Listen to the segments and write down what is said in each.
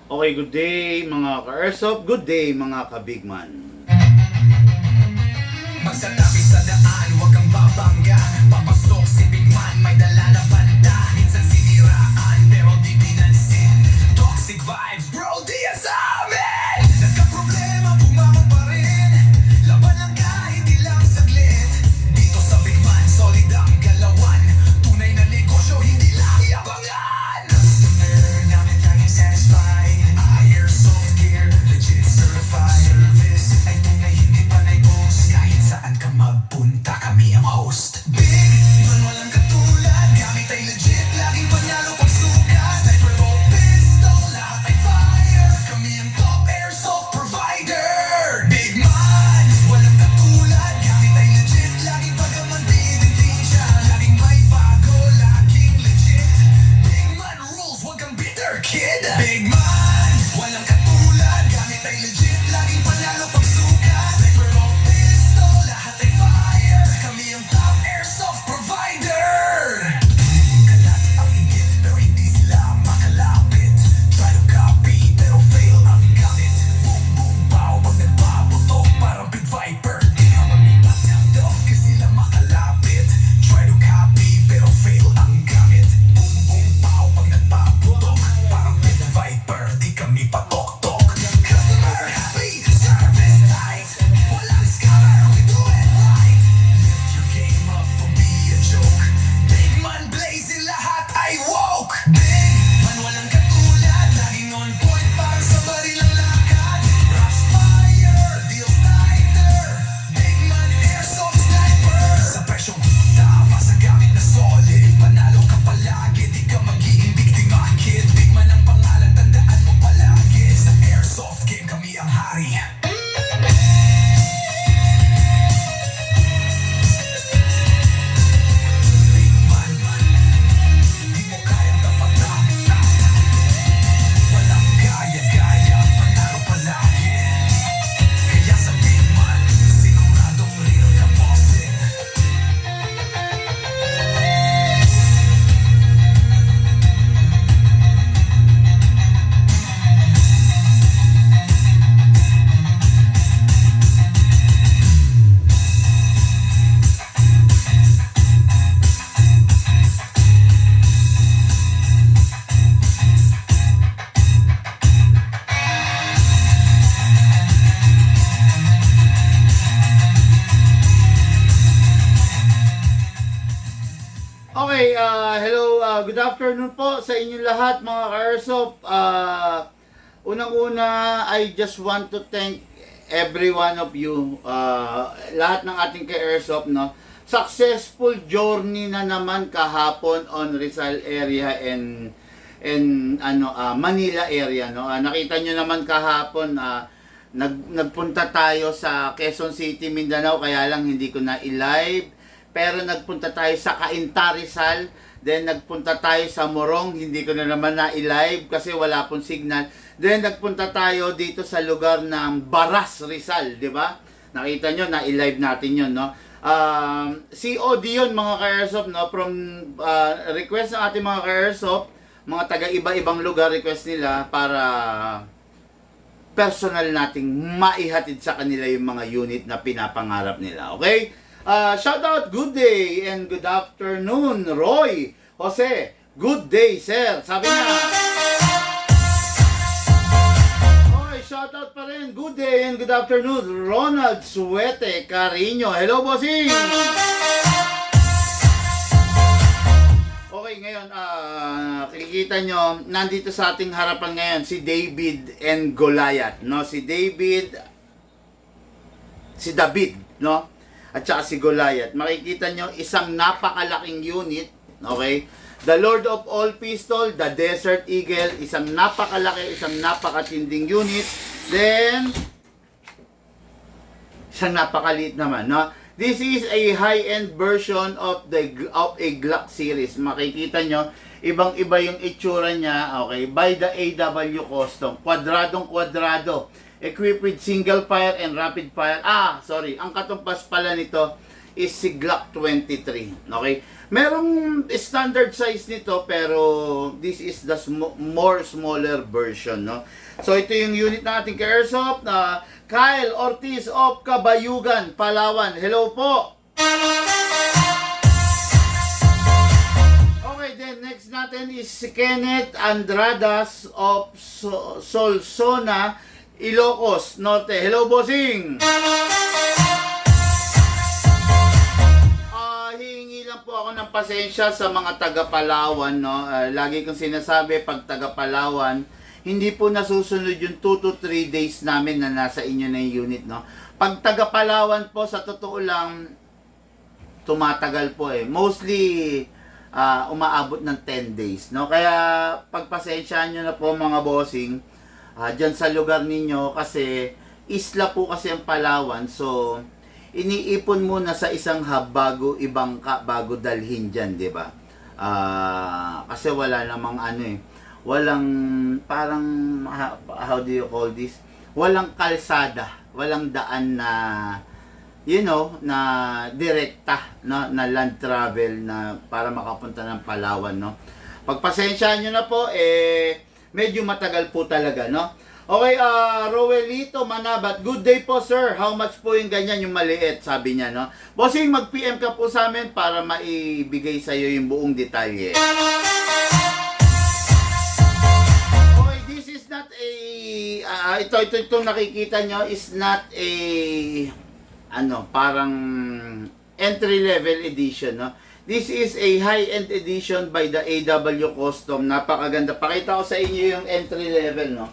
Okay, good day mga ka-airsoft, good day mga ka-bigman. Magsatabi sa daan, huwag kang babangga. Papasok si Big Man, may dala na banda. Minsan siniraan, pero di pinansin. Toxic vibes, bro, di yan sa amin. Nagka-problema, bumangon pa rin. Laban lang ka, hindi lang saglit. Dito sa Big Man, solid ang galawan. Tunay na negosyo, hindi lang yabangan. Customer namin laging satisfied. Airsoft gear, legit certified. Service ay tunay, hindi panay boss. Kahit saan ka magpunta, kami ang host. Big Man, walang katulad. Gamit ay legit, laging panalo pag sukat. Sniper o pistol, lahat ay fire. Kami ang top airsoft provider. Big Man, walang katulad. Gamit ay legit, laging pagamantin din siya. Laging may bago, laging legit. Big Man rules, wag kang bitter, kid. Big Man, walang katulad. Gamit ay legit, laging panalo pag sukat. Sniper o pistol, lahat ay fire. Kami ang top airsoft provider. Kalat ang inggit, pero hindi sila makalapit. Try to copy, pero fail ang gamit. Boom, boom, pow, pag nagpaputok, parang Big Viper. Di ka mamipat ng dog, kasi sila makalapit. Try to copy, pero fail ang gamit. Boom, boom, pow, pag nagpaputok, parang Big Viper. Di kami patok-tok. Customer happy, service tight. Walang scammer, we do it right. Lift your game up, don't be a joke. Big Man blazing, lahat ay woke. Big Man walang katulad, laging on point, parang sa baril ang lakad. Rush fire, deals tighter. Big Man airsoft sniper. Sa presyong tama, sa gamit na solid. Panalo ka palagi, di ka magiging biktima, kid. Big Man ang pangalan, tandaan mo palagi. Sa airsoft game, kami ang hari. Big Man, di mo kayang tapatan. Walang gaya-gaya, panalo palagi. Kaya sa Big Man, siguradong real ka bossing. Okay, hello, good afternoon po sa inyong lahat mga ka-airsoft. Unang-una, I just want to thank every one of you, lahat ng ating ka-airsoft, no? Successful journey na naman kahapon on Rizal area and Manila area, no? Nakita nyo naman kahapon, nagpunta tayo sa Quezon City, Mindanao, kaya lang hindi ko na i-live. Pero nagpunta tayo sa Cainta, Rizal. Then nagpunta tayo sa Morong, hindi ko na naman na i-live kasi wala pong signal. Then nagpunta tayo dito sa lugar ng Baras, Rizal, di ba? Nakita nyo, na i-live natin yun, no? COD yun mga ka-airsoft, no? From request ng ating mga ka-airsoft, mga taga-iba-ibang lugar request nila para personal nating maihatid sa kanila yung mga unit na pinapangarap nila. Okay? Shout out, good day and good afternoon, Roy Jose. Good day, sir. Sabi niya. Okay, shout out pa rin. Good day and good afternoon, Ronald Suete Carino. Hello, bossing. Okay, ngayon, kikita nyo, nandito sa ating harapan ngayon si David and Goliath, no? Si David, no? At saka si Goliath. Makikita nyo, isang napakalaking unit, okay? The Lord of All Pistol, the Desert Eagle, isang napakalaki, isang napakatinding unit. Then, isang napakaliit naman, no? This is a high-end version of a Glock series. Makikita nyo, ibang-iba yung itsura niya, okay? By the AW Custom. Kwadradong-kwadrado. Equipped with single fire and rapid fire. Ang katumpas pala nito is si Glock 23. Okay? Merong standard size nito pero this is the more smaller version, no? So ito yung unit natin kay Airsoft na Kyle Ortiz of Kabayugan, Palawan. Hello po! Okay, then next natin is si Kenneth Andradas of Solsona, Ilocos Norte. Hello, bossing! Hihingi lang po ako ng pasensya sa mga taga Palawan, no? Lagi kong sinasabi, pag taga Palawan, hindi po nasusunod yung 2 to 3 days namin na nasa inyo na yung unit, no? Pag taga Palawan po, sa totoo lang, tumatagal po eh. Mostly, umaabot ng 10 days, no? Kaya, pagpasensyaan nyo na po mga bossing, dyan sa lugar ninyo, kasi, isla po kasi ang Palawan, so, iniipon muna sa isang hub bago ibangka, bago dalhin dyan, di ba? Kasi wala namang walang parang, how do you call this? Walang kalsada, walang daan na, na direkta, no? Na land travel na para makapunta ng Palawan, no? Pagpasensyaan nyo na po, medyo matagal po talaga, no? Okay, Roelito Manabat, good day po sir. How much po yung ganyan, yung maliit, sabi niya, no? Bossing, mag-PM ka po sa amin para maibigay sa iyo yung buong detalye. Okay, this is not a, ito nakikita nyo is not a, parang entry-level edition, no? This is a high-end edition by the AW Custom. Napakaganda. Pakita ko sa inyo yung entry-level, no?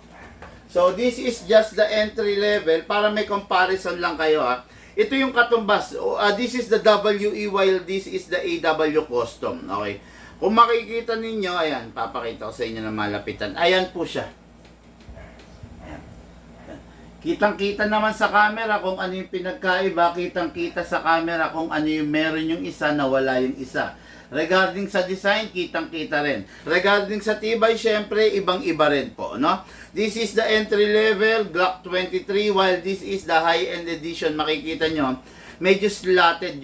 So, this is just the entry level para may comparison lang kayo, ha. Ito yung katumbas. This is the WE while this is the AW Custom. Okay. Kung makikita ninyo, ayan, papakita ko sa inyo na malapitan. Ayan po siya. Ayan. Kitang-kita naman sa camera kung ano yung pinagkaiba. Kitang-kita sa camera kung ano yung meron yung isa na wala yung isa. Regarding sa design, kitang-kita rin. Regarding sa tibay, syempre, ibang-iba rin po, no? This is the entry level, Glock 23, while this is the high-end edition. Makikita nyo, medyo slatted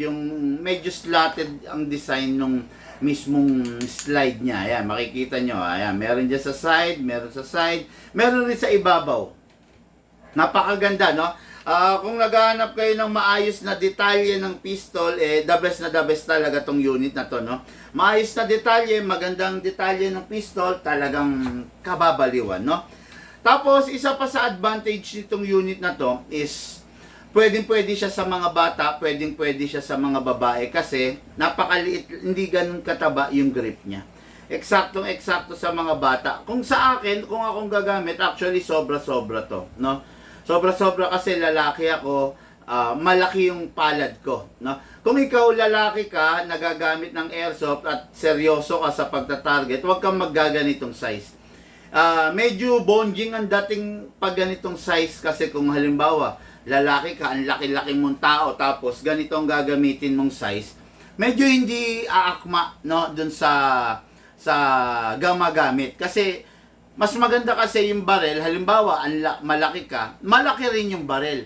ang design nung mismong slide niya. Ayan, makikita nyo. Ayan, meron dyan sa side, meron rin sa ibabaw. Napakaganda, no? Kung naghahanap kayo ng maayos na detalye ng pistol, the best talaga tong unit na to, no? Maayos na detalye, magandang detalye ng pistol, talagang kababaliwan, no? Tapos, isa pa sa advantage nitong unit na to is, pwede siya sa mga bata, pwede siya sa mga babae, kasi napakaliit, hindi ganun kataba yung grip niya. Eksaktong-eksakto sa mga bata. Kung sa akin, kung akong gagamit, actually, sobra-sobra to, no? Sobra-sobra kasi lalaki ako, malaki yung palad ko, no? Kung ikaw lalaki ka, nagagamit ng airsoft at seryoso ka sa pagta-target, huwag kang maggaganitong size. Medyo bonjing ang dating pag ganitong size kasi kung halimbawa, lalaki ka, ang laki-laki mong tao, tapos ganitong gagamitin mong size, medyo hindi aakma, no, dun sa gamagamit. Kasi, mas maganda kasi yung barrel, halimbawa, malaki ka, malaki rin yung barrel.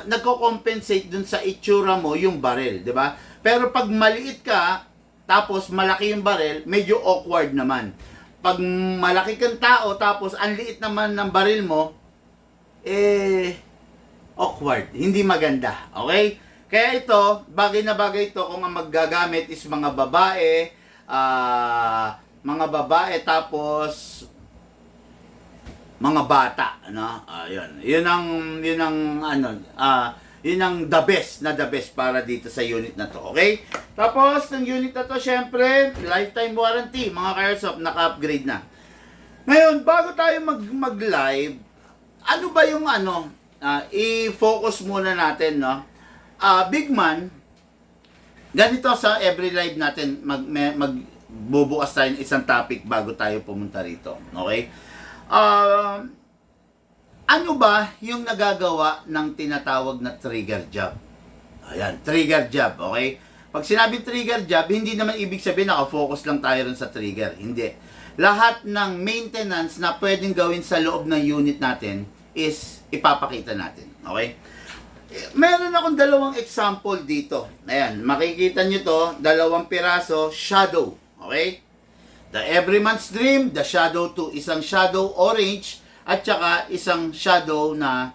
Nagko-compensate dun sa itsura mo yung barrel, di ba? Pero pag maliit ka, tapos malaki yung barrel, medyo awkward naman. Pag malaki kang tao, tapos ang liit naman ng barrel mo, awkward. Hindi maganda, okay? Kaya ito, bagay na bagay ito kung ang maggagamit is mga babae, tapos mga bata, no? Yun ang the best para dito sa unit na to, okay? Tapos, ng unit na to, syempre, lifetime warranty, mga ka-airsoft, naka-upgrade na. Ngayon, bago tayo mag-live, ano ba yung i-focus muna natin, no? Big man, ganito sa every live natin, magbubukas tayo ng isang topic bago tayo pumunta rito, okay? Ano ba yung nagagawa ng tinatawag na trigger job? Ayan, trigger job, okay? Pag sinabing trigger job, hindi naman ibig sabihin nakafocus lang tayo rin sa trigger. Hindi. Lahat ng maintenance na pwedeng gawin sa loob ng unit natin is ipapakita natin, okay? Meron akong dalawang example dito. Ayan, makikita nyo to, dalawang piraso, shadow. Okay? The Everyman's Dream, the Shadow 2, isang Shadow Orange, at saka isang Shadow na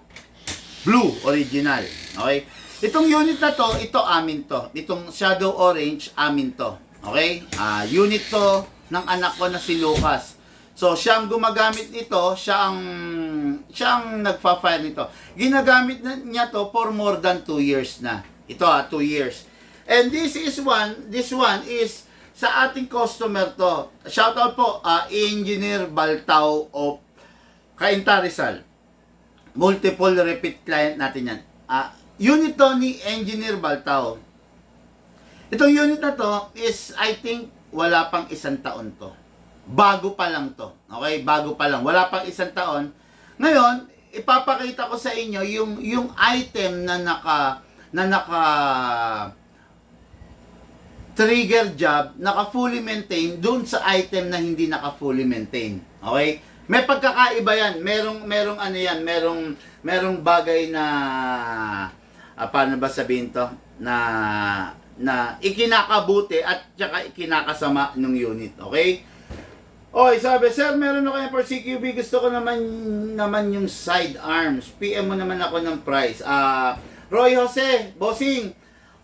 Blue, original. Okay? Itong unit na to, ito amin to. Itong Shadow Orange, amin to. Okay? Unit to ng anak ko na si Lucas. So, siya ang gumagamit nito, siya ang nagpa-fire nito. Ginagamit niya to for more than 2 years na. Ito 2 years. And this one is sa ating customer to. Shoutout po, Engineer Baltao of Cainta Rizal. Multiple repeat client natin yan. Unit to ni Engineer Baltao. Itong unit na to is, I think, wala pang 1 taon to. Bago pa lang to. Okay? Bago pa lang. Wala pang 1 taon. Ngayon, ipapakita ko sa inyo yung item na naka trigger job, naka fully maintain doon sa item na hindi naka fully maintain. Okay? May pagkakaiba yan. Merong ano yan, merong bagay na paano ba sabihin to? Na ikinakabuti at saka ikinakasama ng unit. Okay? Oy, sabi, sir, meron ako yung for CQB. Gusto ko naman yung side arms. PM mo naman ako ng price. Roy Jose, bossing,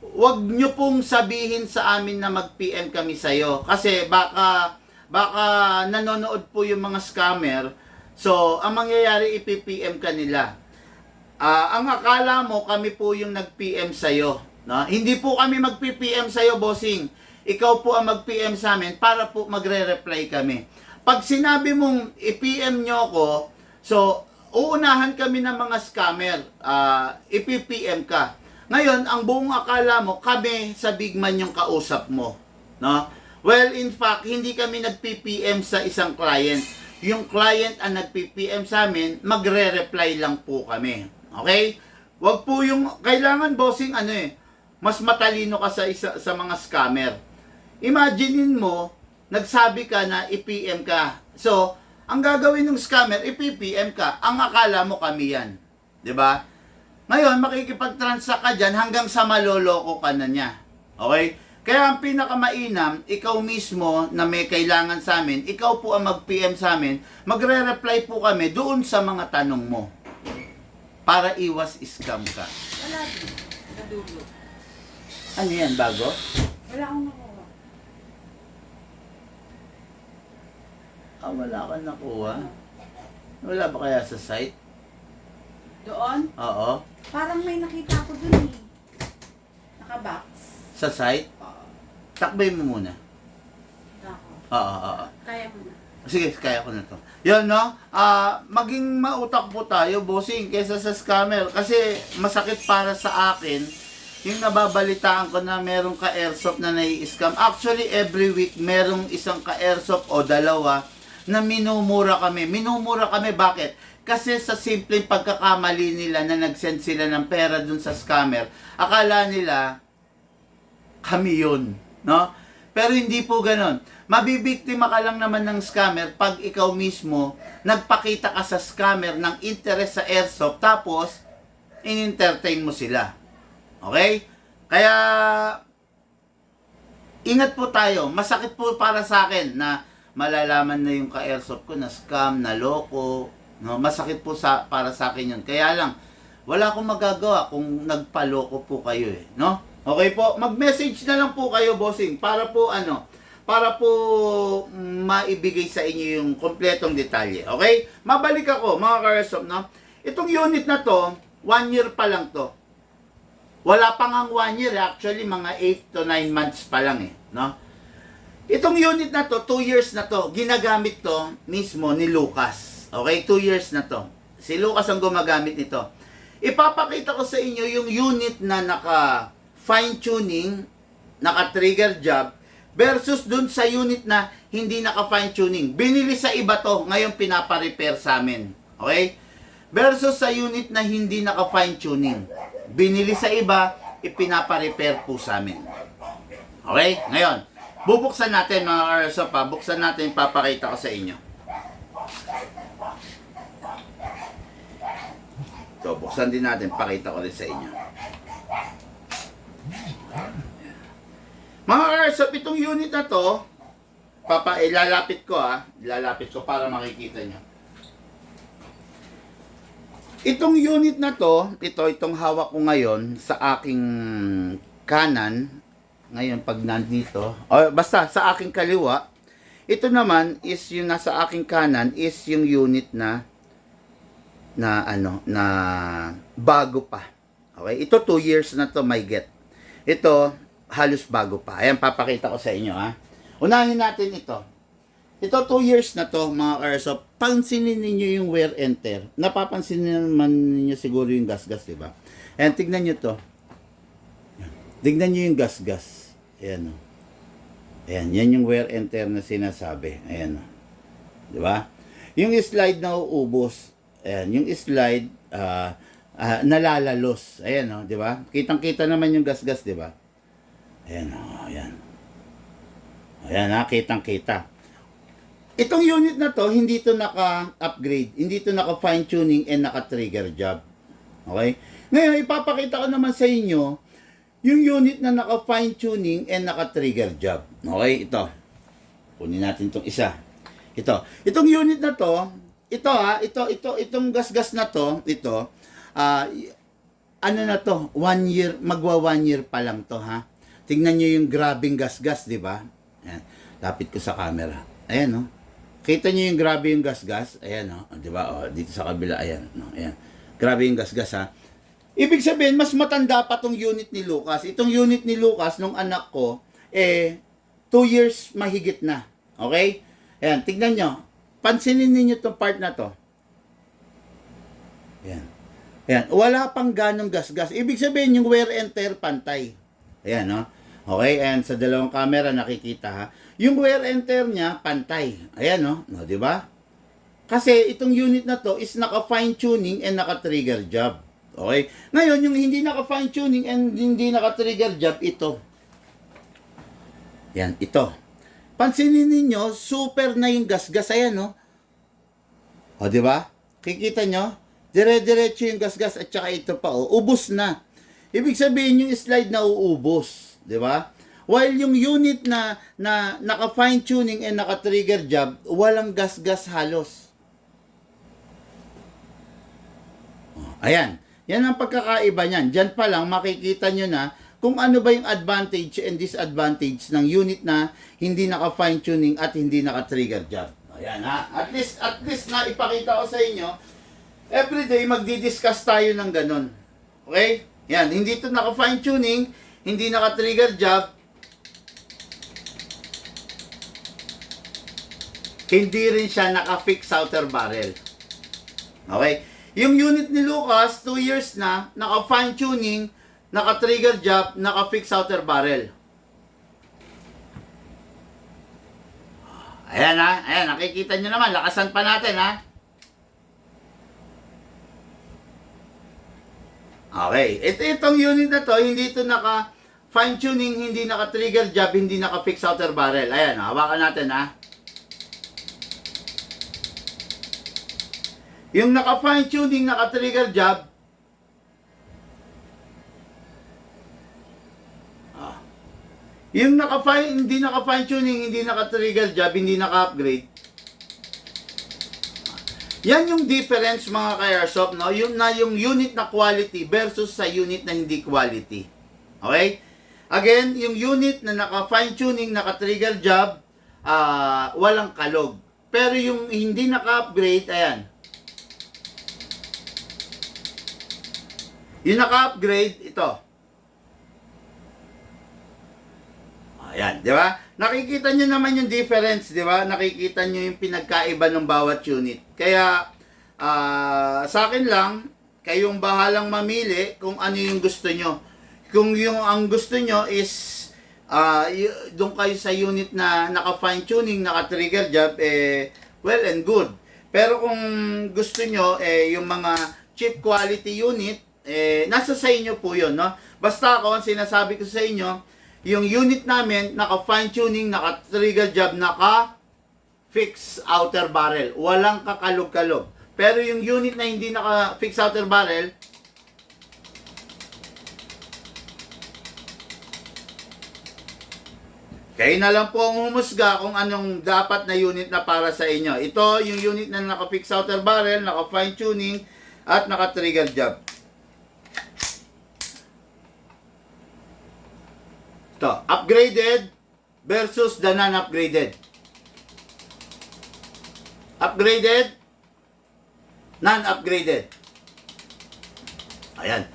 wag nyo pong sabihin sa amin na mag-PM kami sa'yo. Kasi baka nanonood po yung mga scammer. So, ang mangyayari, ipipm ka nila. Ang akala mo, kami po yung nag-PM sa'yo. No? Hindi po kami mag-PM sa'yo, bossing. Ikaw po ang mag-PM sa amin para po magre-reply kami. Pag sinabi mong i-PM nyo ako, so, uunahan kami ng mga scammer. Ipi-PM ka. Ngayon, ang buong akala mo, kami sa big man yung kausap mo. No? Well, in fact, hindi kami nag-PPM sa isang client. Yung client ang nag-PPM sa amin, magre-reply lang po kami. Okay? Wag po yung, kailangan bossing, mas matalino ka sa mga scammer. Imaginein mo, nagsabi ka na i-PM ka. So, ang gagawin ng scammer, i-PM ka. Ang akala mo kami yan. 'Di ba? Ngayon, makikipag-transact ka dyan hanggang sa maloloko ka na niya. Okay? Kaya ang pinakamainam, ikaw mismo na may kailangan sa amin, ikaw po ang mag-PM sa amin, magre-reply po kami doon sa mga tanong mo. Para iwas scam ka. Wala din. Nadulo. Ano yan, bago? Wala akong nakuha. Wala ka nakuha. Wala ba kaya sa site? Doon? Oo. Parang may nakita ko dun eh. Naka-box. Sa site? Takbay mo muna. Ako. Oo. Kaya mo na. Sige, kaya ko na to. Yun, no? Maging mautak po tayo, bossing, kaysa sa scammer. Kasi masakit para sa akin, yung nababalitaan ko na merong ka-airsoft na nai-scam. Actually, every week, merong isang ka-airsoft o dalawa na minumura kami. Minumura kami, bakit? Kasi sa simpleng pagkakamali nila na nag-send sila ng pera dun sa scammer, akala nila kami yun, no? Pero hindi po ganon. Mabibiktima ka lang naman ng scammer pag ikaw mismo nagpakita ka sa scammer ng interest sa airsoft tapos in-entertain mo sila. Okay? Kaya ingat po tayo. Masakit po para sa akin na malalaman na yung ka-airsoft ko na scam, na loko. No? Masakit po para sa akin yun. Kaya lang, wala akong magagawa kung nagpaloko po kayo eh. No? Okay po? Mag-message na lang po kayo, bossing, para po maibigay sa inyo yung kompletong detalye. Okay? Mabalik ako, mga ka-airsoft, no? Itong unit na to, 1 year pa lang to. Wala pang ang 1 year, actually mga 8 to 9 months pa lang eh, no? Itong unit na to, 2 years na to, ginagamit to mismo ni Lucas. Okay? 2 years na to. Si Lucas ang gumagamit nito. Ipapakita ko sa inyo yung unit na naka fine tuning, naka trigger job, versus dun sa unit na hindi naka fine tuning. Binili sa iba to, ngayon pinapa-repair sa amin. Okay? Versus sa unit na hindi naka fine tuning. Binili sa iba, ipinapa-repair po sa amin. Okay? Ngayon, bubuksan natin mga airsoft pa. Buksan natin, papakita ko sa inyo. Ito, buksan din natin. Pakita ko rin sa inyo. Mga Airsoft, itong unit na to, ilalapit ko ilalapit ko para makikita nyo. Itong unit na to, itong hawak ko ngayon sa aking kanan, ngayon pag nandito, o basta sa aking kaliwa, ito naman is yung nasa aking kanan is yung unit na bago pa. Okay? Ito 2 years na to may get. Ito halos bago pa. Ayan, papakita ko sa inyo Unahin natin ito. Ito 2 years na to mga Airsoft. Pansinin ninyo yung wear and tear. Napapansin naman ninyo siguro yung gas-gas, di ba? Ayan, tignan nyo to. Tignan nyo yung gas-gas. Ayan o. Ayan, yan yung wear and tear na sinasabi. Ayan o. Di ba? Yung slide na uubos. Ayan, yung slide nalalalos. Ayan o, di ba? Kitang-kita naman yung gas-gas, di ba? Ayan o, ayan. Ayan kitang-kita. Itong unit na to, hindi to naka-upgrade. Hindi to naka-fine-tuning and naka-trigger job. Okay? Ngayon, ipapakita ko naman sa inyo yung unit na naka-fine tuning and naka-trigger job. Okay, ito. Kunin natin itong isa. Ito. Itong unit na to, itong gas-gas na to, ano na to, 1 year, magwa 1 year pa lang to, ha. Tingnan nyo yung grabing gas-gas, di ba? Ayan. Lapit ko sa camera. Ayan, no. Kita nyo yung grabe yung gas-gas. Ayan, no. Di ba? O, dito sa kabila, ayan. No? Ayan. Grabe yung gas-gas, ha. Ibig sabihin, mas matanda pa tong unit ni Lucas. Itong unit ni Lucas, nung anak ko, 2 years mahigit na. Okay? Ayan, tignan nyo. Pansinin ninyo itong part na to. Ayan. Ayan. Wala pang ganong gas-gas. Ibig sabihin, yung wear and tear pantay. Ayan, no? Okay? And sa dalawang camera, nakikita, ha? Yung wear and tear niya, pantay. Ayan, no? No, di ba? Kasi itong unit na to is naka-fine tuning and naka-trigger job. Okay? Ngayon, yung hindi naka-fine tuning and hindi naka-trigger job, ito. Yan, ito. Pansinin ninyo, super na yung gas-gas. Ayan, no? O, di ba? Kikita nyo? Dire-diretso yung gas-gas at saka ito pa, ubos na. Ibig sabihin, yung slide na uubos. Di ba? While yung unit na naka-fine tuning and naka-trigger job, walang gas-gas halos. Ayan. Yan ang pagkakaiba niyan. Diyan pa lang makikita nyo na kung ano ba yung advantage and disadvantage ng unit na hindi naka-fine tuning at hindi naka-trigger job. Ayan, ha. At least na ipakita ko sa inyo, everyday magdi-discuss tayo ng ganun. Okay? Yan, hindi to naka-fine tuning, hindi naka-trigger job, hindi rin siya naka-fix outer barrel. Okay? Yung unit ni Lucas, 2 years na, naka-fine tuning, naka-trigger job, naka-fix outer barrel. Ayan, ha. Ayan, nakikita nyo naman. Lakasan pa natin, ha. Okay. Itong unit na to, hindi ito naka-fine tuning, hindi naka-trigger job, hindi naka-fix outer barrel. Ayan, hawakan natin, ha. Yung naka-fine tuning, naka-trigger job, yung hindi naka-fine tuning, hindi naka-trigger job, hindi naka-upgrade, yan yung difference mga ka-airsoft, no? Yung unit na quality versus sa unit na hindi quality. Okay? Again, yung unit na naka-fine tuning, naka-trigger job, walang kalog. Pero yung hindi naka-upgrade, ayan. Yung naka-upgrade, ito. Ayan, di ba? Nakikita nyo naman yung difference, di ba? Nakikita nyo yung pinagkaiba ng bawat unit. Kaya, sa akin lang, kayong bahalang mamili kung ano yung gusto nyo. Kung yung ang gusto nyo is, doon kayo sa unit na naka-fine tuning, naka-trigger job, well and good. Pero kung gusto nyo, yung mga cheap quality unit, nasa sa inyo po yun, no? Basta ako, ang sinasabi ko sa inyo, yung unit namin, naka-fine tuning, naka-trigger job, naka-fix outer barrel. Walang kakalog-kalog. Pero yung unit na hindi naka-fixed outer barrel, kayo na lang po ang humusga kung anong dapat na unit na para sa inyo. Ito yung unit na naka-fixed outer barrel, naka-fine tuning, at naka-trigger job. Ito, upgraded versus the non-upgraded. Upgraded, non-upgraded. Ayan.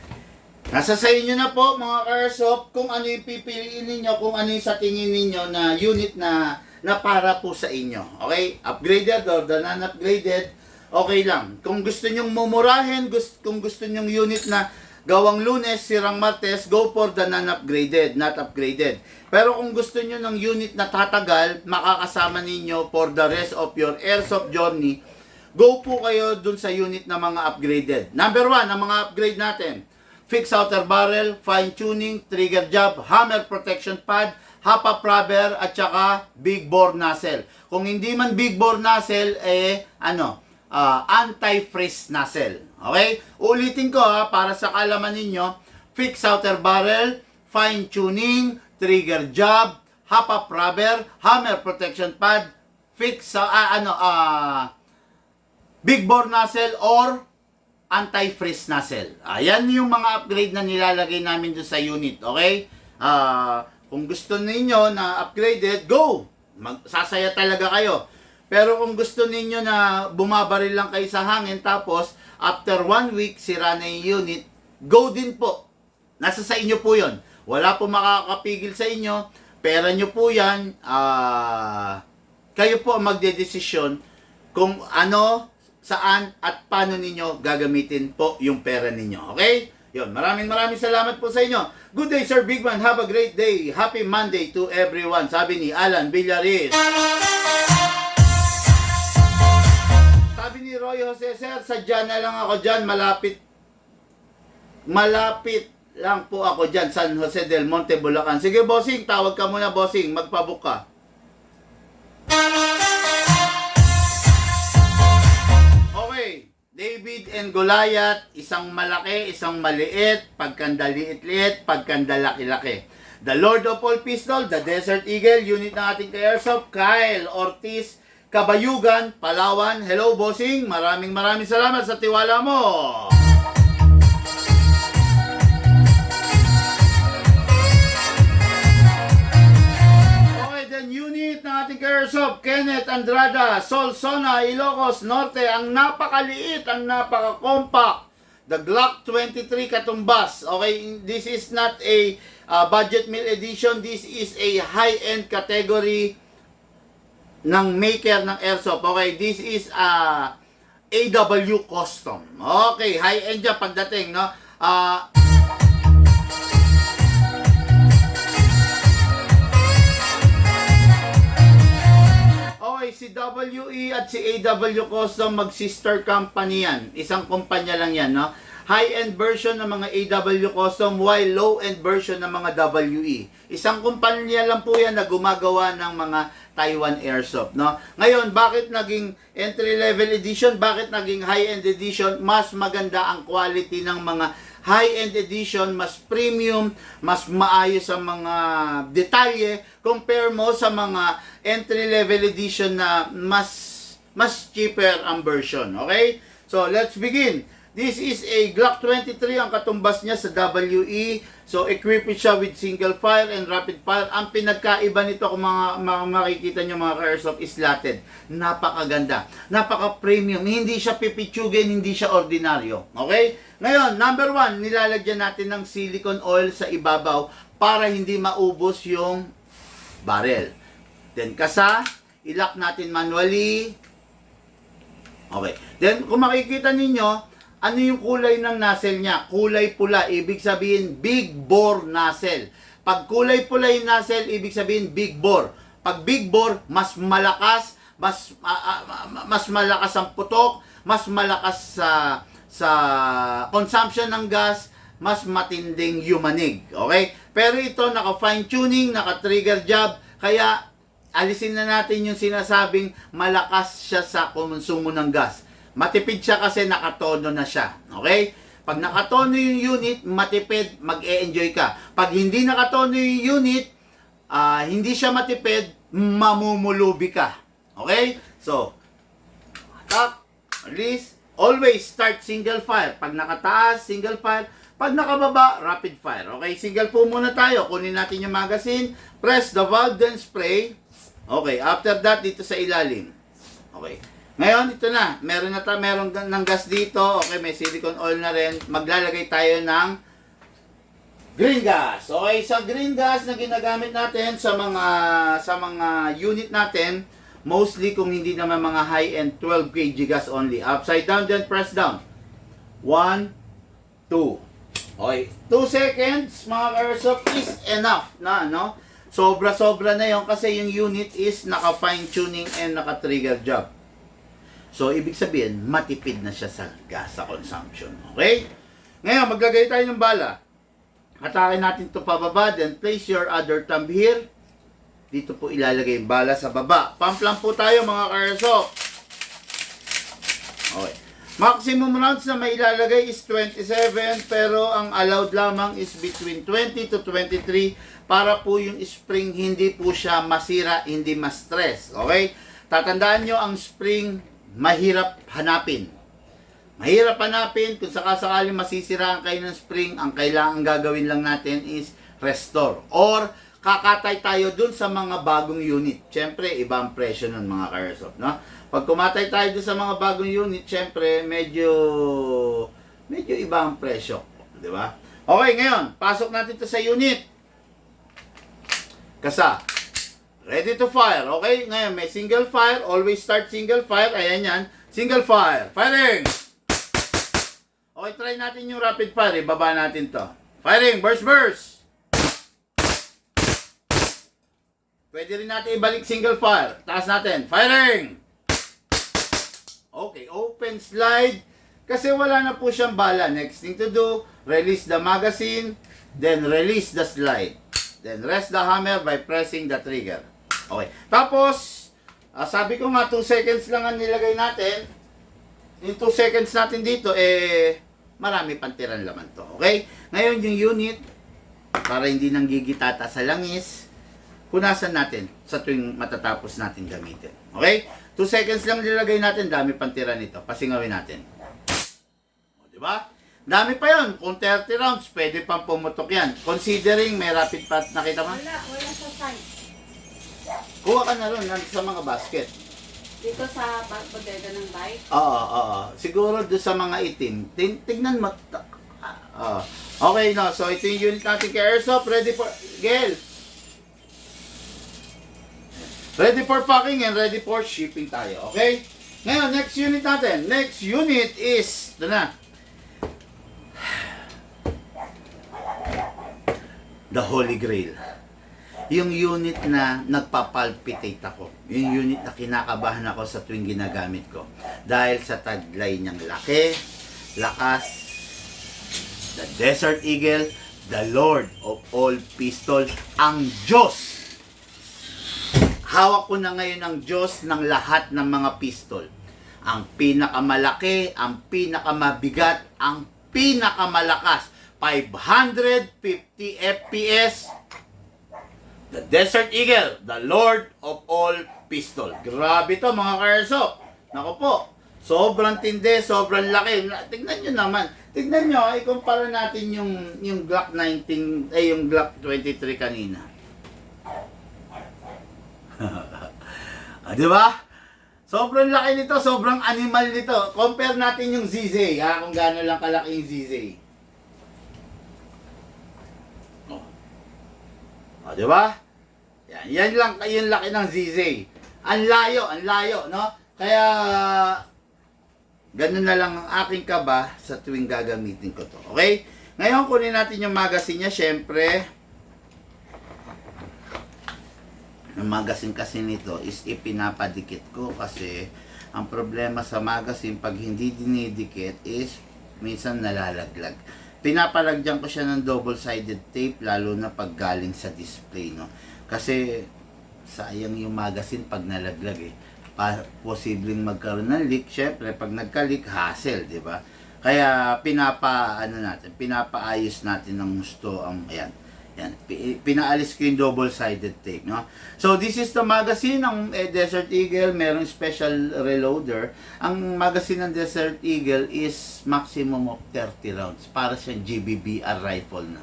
Nasa sa inyo na po mga ka-airsoft kung ano yung pipiliin ninyo, kung ano yung sa tingin ninyo na unit na para po sa inyo. Okay? Upgraded or the non-upgraded, okay lang. Kung gusto nyong mumurahin, kung gusto nyong unit na gawang Lunes, sirang Martes, go for the non-upgraded, not upgraded. Pero kung gusto nyo ng unit na tatagal, makakasama ninyo for the rest of your airsoft journey, go po kayo dun sa unit na mga upgraded. Number 1, ang mga upgrade natin. Fixed outer barrel, fine tuning, trigger job, hammer protection pad, hop-up rubber, at saka big bore nozzle. Kung hindi man big bore nozzle, anti-freeze nozzle. Okay? Ulitin ko para sa kaalaman ninyo, fixed outer barrel, fine tuning, trigger job, hop-up rubber, hammer protection pad, big bore nozzle or anti-freeze nozzle. Ayan yung mga upgrade na nilalagay namin doon sa unit. Okay? Kung gusto ninyo na upgraded, go! Sasaya talaga kayo. Pero kung gusto ninyo na bumabaril lang kayo sa hangin, tapos after 1 week, sira na yung unit, go din po. Nasa sa inyo po yon. Wala po makakapigil sa inyo. Pera nyo po yan. Kayo po ang magdedesisyon kung ano, saan at paano ninyo gagamitin po yung pera ninyo. Okay? Yun, maraming salamat po sa inyo. Good day, Sir Bigman. Have a great day. Happy Monday to everyone. Sabi ni Alan Villaris. Sabi ni Roy Jose, Sir, sadya na lang ako dyan. Malapit lang po ako dyan. San Jose del Monte, Bulacan. Sige, bossing. Tawag ka muna, bossing. Magpabook ka. David and Goliath, isang malaki, isang maliit, pagkanda liit-liit, pagkanda laki-laki. The Lord of all Pistol, the Desert Eagle, unit ng ating ka-airsoft, Kyle Ortiz, Kabayugan, Palawan. Hello, bossing. Maraming salamat sa tiwala mo. Unit ng ating ka-airsoft, Kenneth Andrada, Solsona, Ilocos Norte, ang napakaliit, ang napaka-compact, the Glock 23 Katumbas. Okay, this is not a budget meal edition, this is a high-end category ng maker ng airsoft. Okay, this is AW custom. Okay, high-end dyan pagdating, no? Si WE at si AW Custom mag-sister company yan. Isang kumpanya lang yan, no? High-end version ng mga AW Custom while low-end version ng mga WE. Isang kumpanya lang po yan na gumagawa ng mga Taiwan Airsoft, no? Ngayon, bakit naging entry-level edition? Bakit naging high-end edition? Mas maganda ang quality ng mga high-end edition, mas premium, mas maayos ang mga detalye compare mo sa mga entry-level edition na mas cheaper ang version. Okay? So, let's begin. This is a Glock 23, ang katumbas niya sa WE. So, equipped siya with single fire and rapid fire. Ang pinagkaiba nito kung mga makikita nyo mga ka-airsoft is slotted. Napakaganda. Napaka-premium. Hindi siya pipitsugin, hindi siya ordinaryo. Okay? Ngayon, number 1, nilalagyan natin ng silicone oil sa ibabaw para hindi maubos yung barrel. Then, kasa, ilock natin manually. Okay. Then, kung makikita ninyo, ano yung kulay ng nozzle niya? Kulay pula, ibig sabihin big bore nozzle. Pag kulay pula yung nozzle, ibig sabihin big bore. Pag big bore, mas malakas, mas malakas ang putok, mas malakas sa consumption ng gas, mas matinding yumanig. Okay? Pero ito, naka-fine tuning, naka-trigger job, kaya alisin na natin yung sinasabing malakas siya sa konsumo ng gas. Matipid siya kasi nakatono na siya. Okay? Pag nakatono yung unit, matipid, mag-e-enjoy ka. Pag hindi nakatono yung unit, hindi siya matipid, mamumulubi ka. Okay? So, attack, release, always start single fire. Pag nakataas, single fire. Pag nakababa, rapid fire. Okay, single po muna tayo. Kunin natin yung magazine. Press the valve, then spray. Okay, after that, dito sa ilalim. Okay. Ngayon, ito na. Meron ng gas dito. Okay, may silicone oil na rin. Maglalagay tayo ng green gas. Okay, sa green gas na ginagamit natin sa mga unit natin, mostly kung hindi naman mga high-end 12 kg gas only. Upside down, then press down. 1, 2. Okay, 2 seconds, mga airsoft, is enough na, no? Sobra-sobra na yon kasi yung unit is naka-fine tuning and naka-trigger job. So, ibig sabihin, matipid na siya sa gas, sa consumption. Okay? Ngayon, maglagay tayo ng bala. Hatakin natin ito pababa, then place your other thumb here. Dito po ilalagay yung bala sa baba. Pump lang po tayo, mga airsoft. Okay. Maximum rounds na may ilalagay is 27, pero ang allowed lamang is between 20 to 23 para po yung spring hindi po siya masira, hindi ma-stress. Okay? Tatandaan nyo, ang spring mahirap hanapin. Mahirap hanapin, kung sakasakali masisiraan kayo ng spring, ang kailangan gagawin lang natin is restore. Or, kakatay tayo dun sa mga bagong unit. Siyempre, iba ang presyo ng mga airsoft, no? Pag kumatay tayo dun sa mga bagong unit, siyempre, medyo iba ang presyo. Di ba? Okay, ngayon, pasok natin to sa unit. Kasa. Ready to fire. Okay, ngayon, may single fire. Always start single fire. Ayan yan. Single fire. Firing! Okay, try natin yung rapid fire. Ibaba natin to. Firing! Burst, burst! Pwede rin natin ibalik single fire. Taas natin. Firing! Okay, open slide. Kasi wala na po siyang bala. Next thing to do, release the magazine, then release the slide. Then rest the hammer by pressing the trigger. Okay. Tapos, sabi ko nga 2 seconds lang ang nilagay natin. Yung 2 seconds natin dito, marami pantiran laman to. Okay? Ngayon yung unit, para hindi nang gigitata sa langis, punasan natin sa tuwing matatapos natin gamitin. Okay? 2 seconds lang nilagay natin, dami pang tira nito. Pasingawin natin. O, diba? Dami pa yon. Kung 30 rounds, pwede pang pumutok yan. Considering may rapid fire, nakita mo? Wala sa side. Kuha ka na rin sa mga basket. Dito sa bodega ng bike. Oo. Siguro doon sa mga itim. Tignan mo. Okay, no. So, ito yung unit natin kay Airsoft. Ready for... Gel! Ready for packing and ready for shipping tayo. Okay? Ngayon, next unit natin. Next unit is, ito na. The Holy Grail. Yung unit na nagpapalpitate ako. Yung unit na kinakabahan ako sa tuwing ginagamit ko. Dahil sa taglay niyang laki, lakas, the Desert Eagle, the Lord of all pistols, ang Diyos. Hawak ko na ngayon ang Diyos ng lahat ng mga pistol. Ang pinakamalaki, ang pinakamabigat, ang pinakamalakas. 550 FPS. The Desert Eagle, the Lord of all pistol. Grabe to mga ka-airsoft. Naku po. Sobrang tindi, sobrang laki. Tignan nyo naman. Tignan nyo, ikumpara natin yung Glock 19, yung Glock 23 kanina. Di ba? Sobrang laki nito, sobrang animal nito. Compare natin yung ZZ, kung gaano lang kalaki yung ZZ. Di ba? Yan lang yung laki ng ZZ. Ang layo, no? Kaya ganun na lang ang aking kaba sa tuwing gagamitin ko to. Okay? Ngayon kunin natin yung magazine niya, syempre. Yung magazine kasi nito is ipinapadikit ko kasi ang problema sa magazine pag hindi dinidikit is minsan nalalaglag. Pinapalagyan ko siya ng double-sided tape lalo na pag galing sa display, no? Kasi sayang yung magazine pag nalaglag eh. posibleng magkaroon ng leak. Syempre, pag nagka-leak, hassle, di ba? Kaya pinapaayos natin ng gusto ang ayan. Yan, pinaalis ko yung double-sided tape, no? So, this is the magazine ng Desert Eagle. Merong special reloader. Ang magazine ng Desert Eagle is maximum of 30 rounds. Para siyang GBBR rifle na.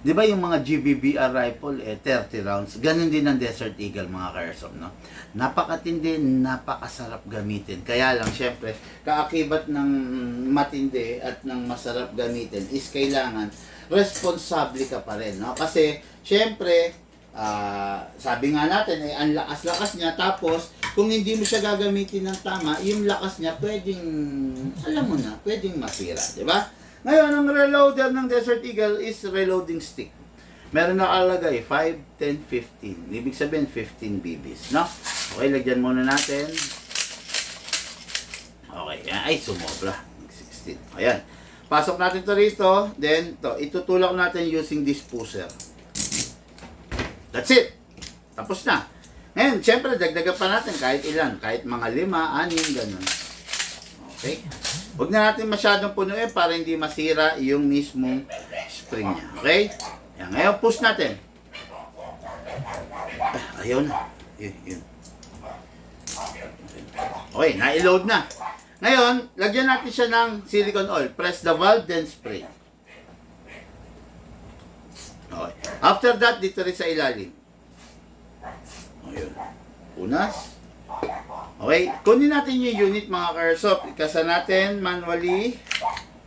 Di ba yung mga GBBR rifle, 30 rounds. Ganun din ang Desert Eagle, mga ka-airsoft, no? Napakatindi, napakasarap gamitin. Kaya lang, syempre, kaakibat ng matindi at ng masarap gamitin is kailangan responsable ka pa rin, no? Kasi, syempre, sabi nga natin, ang lakas-lakas niya, tapos, kung hindi mo siya gagamitin ng tama, yung lakas niya, pwedeng, alam mo na, pwedeng masira, di ba? Ngayon, ang reloader ng Desert Eagle is reloading stick. Meron nakalagay 5, 10, 15. Ibig sabihin 15 BBs, no? Okay, lagyan muna natin. Okay, ay sumobra. 16. Ayan. Pasok natin to rito. Then, itutulak natin using this pusher. That's it. Tapos na. Ngayon, syempre, dagdagan pa natin kahit ilan. Kahit mga 5, 6, ganun. Okay. Huwag na natin masyadong punuin para hindi masira yung mismong spring niya. Okay? Yan. Ngayon, push natin. Ayaw na. Yun. Okay, na-load na. Ngayon, lagyan natin siya ng silicone oil. Press the valve, then spray. Okay. After that, dito rin sa ilalim. Ayun. Punas. Okay. Kunin natin yung unit, mga ka-airsoft. Ikasa natin manually.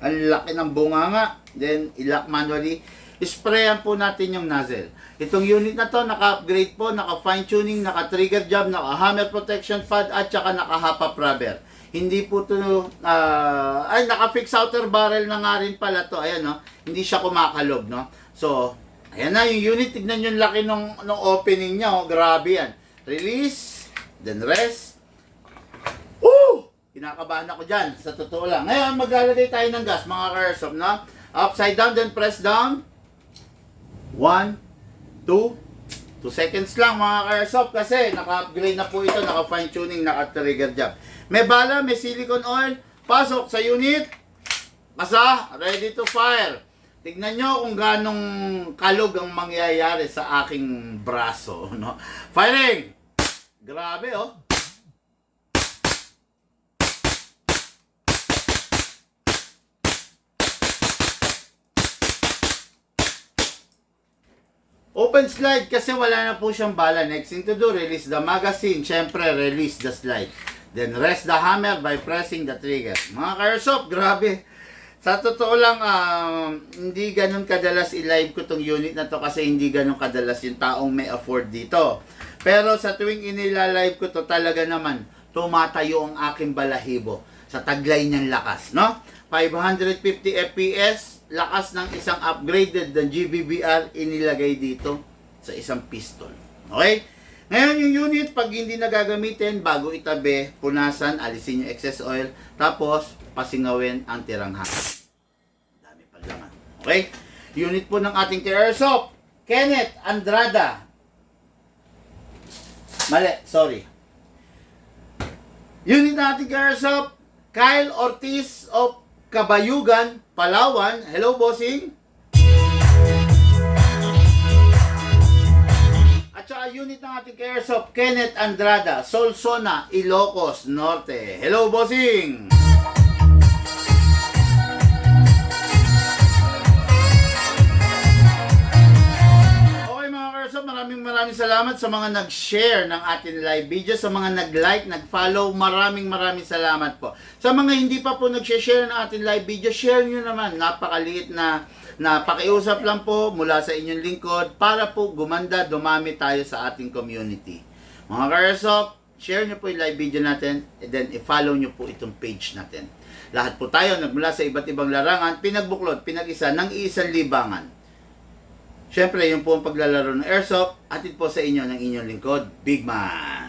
Ang laki ng bunganga. Then, ilock manually. Sprayan po natin yung nozzle. Itong unit na to, naka-upgrade po, naka-fine tuning, naka-trigger job, naka-hammer protection pad, at saka naka-hop-up rubber. Hindi po to, naka-fix outer barrel na nga rin pala to. Ayan, no? Hindi siya kumakalob, no? So, ayan na yung unit. Tignan yung laki ng opening niya, oh. Grabe yan. Release, then rest. Woo! Kinakabahan ako dyan, sa totoo lang. Ngayon, maglalagay tayo ng gas, mga ka-airsoft, no? Upside down, then press down. 1, 2 seconds lang, mga ka-airsoft, kasi naka-upgrade na po ito, naka-fine tuning, naka-trigger job. May bala, may silicone oil, pasok sa unit, kasa, ready to fire. Tignan nyo kung ganong kalog ang mangyayari sa aking braso, no? Firing! Grabe, oh. Open slide kasi wala na po siyang bala. Next thing to do, release the magazine. Siyempre, release the slide. Then rest the hammer by pressing the trigger. Mga ka-airsoft, grabe. Sa totoo lang, hindi ganun kadalas i-live ko tong unit na to kasi hindi ganun kadalas yung taong may afford dito. Pero sa tuwing inilalive ko to, talaga naman, tumatayo ang aking balahibo sa taglay niyang lakas, no? 550 FPS, lakas ng isang upgraded na GBBR inilagay dito sa isang pistol. Okay? Ngayon yung unit, pag hindi nagagamitin, bago itabi, punasan, alisin yung excess oil, tapos pasingawin ang tirang hangin. Dami pa laman. Okay? Unit po ng ating airsoft, Kenneth Andrada. Mali, sorry. Unit ng ating airsoft, Kyle Ortiz of Kabayugan, Palawan. Hello, bossing. At saka unit ng ating airsoft, Kenneth Andrada, Solsona, Ilocos Norte. Hello, bossing. Okay, mga airsoft, maraming salamat sa mga nag-share ng ating live video, sa mga nag-like, nag-follow, maraming salamat po. Sa mga hindi pa po nag-share ng ating live video, share nyo naman. Napakaliit na pakiusap lang po mula sa inyong lingkod para po gumanda, dumami tayo sa ating community. Mga ka-airsoft, share nyo po yung live video natin, and then i-follow nyo po itong page natin. Lahat po tayo nagmula sa iba't ibang larangan, pinagbuklod, pinag-isa ng iisang libangan. Siyempre, yung po ang paglalaro ng airsoft, atid po sa inyo ng inyong lingkod, Big Man.